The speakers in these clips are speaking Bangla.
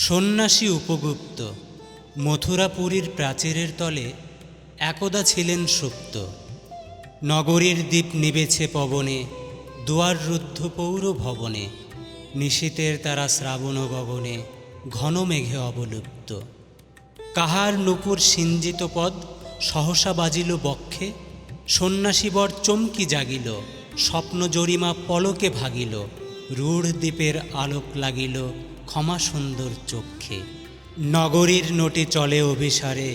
সন্ন্যাসী উপগুপ্ত মথুরাপুরীর প্রাচীরের তলে একদা ছিলেন সুপ্ত। নগরীর দীপ নিবেছে পবনে, দুয়ার রুদ্ধ পৌর ভবনে। নিশীতের তারা শ্রাবণ গগনে, ঘন মেঘে অবলুপ্ত। কাহার নূপুর সিঞ্জিত পদ সহসা বাজিল বক্ষে। সন্ন্যাসীবর চমকি জাগিল, স্বপ্ন জরিমা পলকে ভাগিল। রূঢ় দ্বীপের আলোক লাগিল ক্ষমা সুন্দর চক্ষে। নগরীর নটে চলে অভিসারে,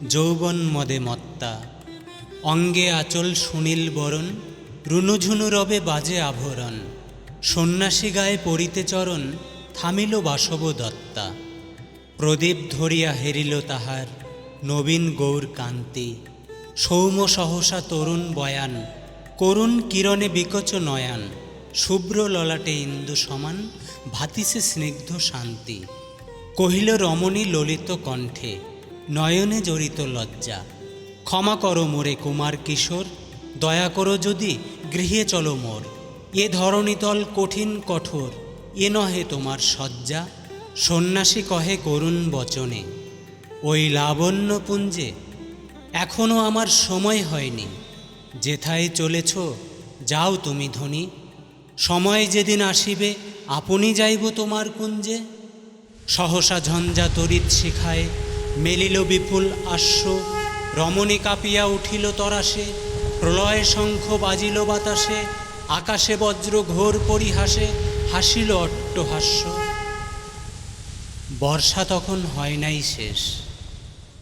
যৌবন মদে মত্তা। অঙ্গে আচল সুনীল বরণ, রুনুঝুনু রবে বাজে আভরণ। সন্ন্যাসী গায়ে পড়িতে চরণ, থামিল বাসব দত্তা। প্রদীপ ধরিয়া হেরিল তাহার নবীন গৌর কান্তি। সৌম্য সহসা তরুণ বয়ান, করুণ কিরণে বিকচ নয়ান। শুভ্র ললাটে ইন্দু সমান, ভাতিসে স্নিগ্ধ শান্তি। কহিল রমণী ললিত কণ্ঠে, নয়নে জড়িত লজ্জা। ক্ষমা করো মোরে কুমার কিশোর, দয়া করো যদি গৃহে চলো মোর। এ ধরণীতল কঠিন কঠোর, এ নহে তোমার সজ্জা। সন্ন্যাসী কহে করুণ বচনে, ওই লাবণ্যপুঞ্জে এখনও আমার সময় হয়নি। যেথায় চলেছ যাও তুমি ধনী, সময় যেদিন আসিবে আপনি যাইব তোমার কুঞ্জে। সহসা ঝঞ্ঝা তড়িৎ শিখায় মেলিল বিপুল আশ্ব। রমণী কাঁপিয়া উঠিল তরাসে, প্রলয় শঙ্খ বাজিল বাতাসে। আকাশে বজ্র ঘোর পরিহাসে, হাসিল অট্টহাস্য। বর্ষা তখন হয় নাই শেষ,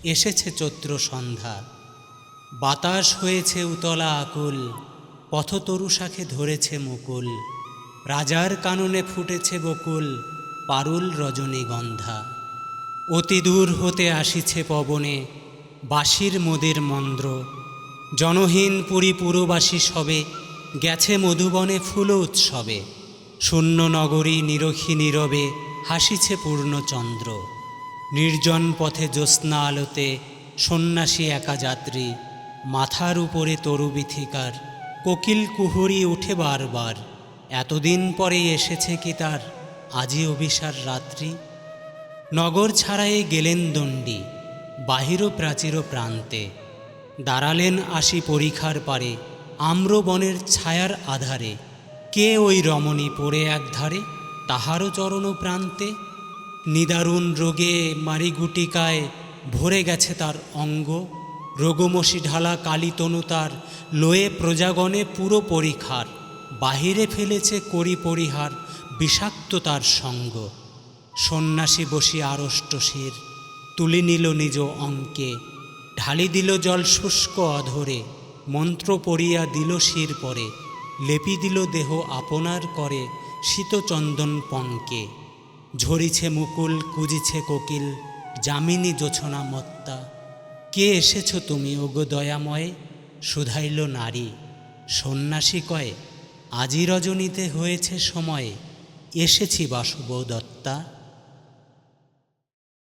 এসেছে চৈত্র সন্ধ্যা। বাতাস হয়েছে উতলা আকুল, পথতরু শাখে ধরেছে মুকুল। রাজার কাননে ফুটেছে বকুল, পারুল রজনীগন্ধা। অতি দূর হতে আসিছে পবনে, বাঁশির মোদের মন্দ্র। জনহীন পুরী পুরবাসী সবে, গেছে মধুবনে ফুল উৎসবে। শূন্য নগরী নিরখী নীরবে, হাসিছে পূর্ণচন্দ্র। নির্জন পথে জ্যোৎস্না আলোতে, সন্ন্যাসী একা যাত্রী। মাথার উপরে তরুবিথিকার, কোকিল কুহুরি উঠে বারবার। এতদিন পরে এসেছে কি তার আজি অভিসার রাত্রি। নগর ছাড়াইয়ে গেলেন দণ্ডী, বাহির প্রাচীর প্রান্তে। দাঁড়ালেন আসি পরিখার পারে, আম্র বনের ছায়ার আধারে। কে ওই রমণী পড়ে একধারে, তাহারও চরণ প্রান্তে। নিদারুণ রোগে মারিগুটিকায় ভরে গেছে তার অঙ্গ। রোগমসি ঢালা কালিতনু তার, লয়ে প্রজাগণে পুরো পরিখার। বাহিরে ফেলেছে করি পরিহার, বিষাক্ত তার সঙ্গ। সন্ন্যাসী বসি আড়ষ্ট শির, তুলি নিল নিজ অঙ্কে। ঢালি দিল জল শুষ্ক অধরে, মন্ত্র পড়িয়া দিল শির পরে। লেপি দিল দেহ আপনার করে, শীতচন্দন পঙ্কে। ঝরিছে মুকুল কুজিছে কোকিল, যামিনী জোছনা মত্তা। কে এসেছ তুমি ওগো দয়াময়, শুধাইল নারী। সন্ন্যাসী কয়, আজি রজনীতে হয়েছে সময়, এসেছি বাসব দত্তা।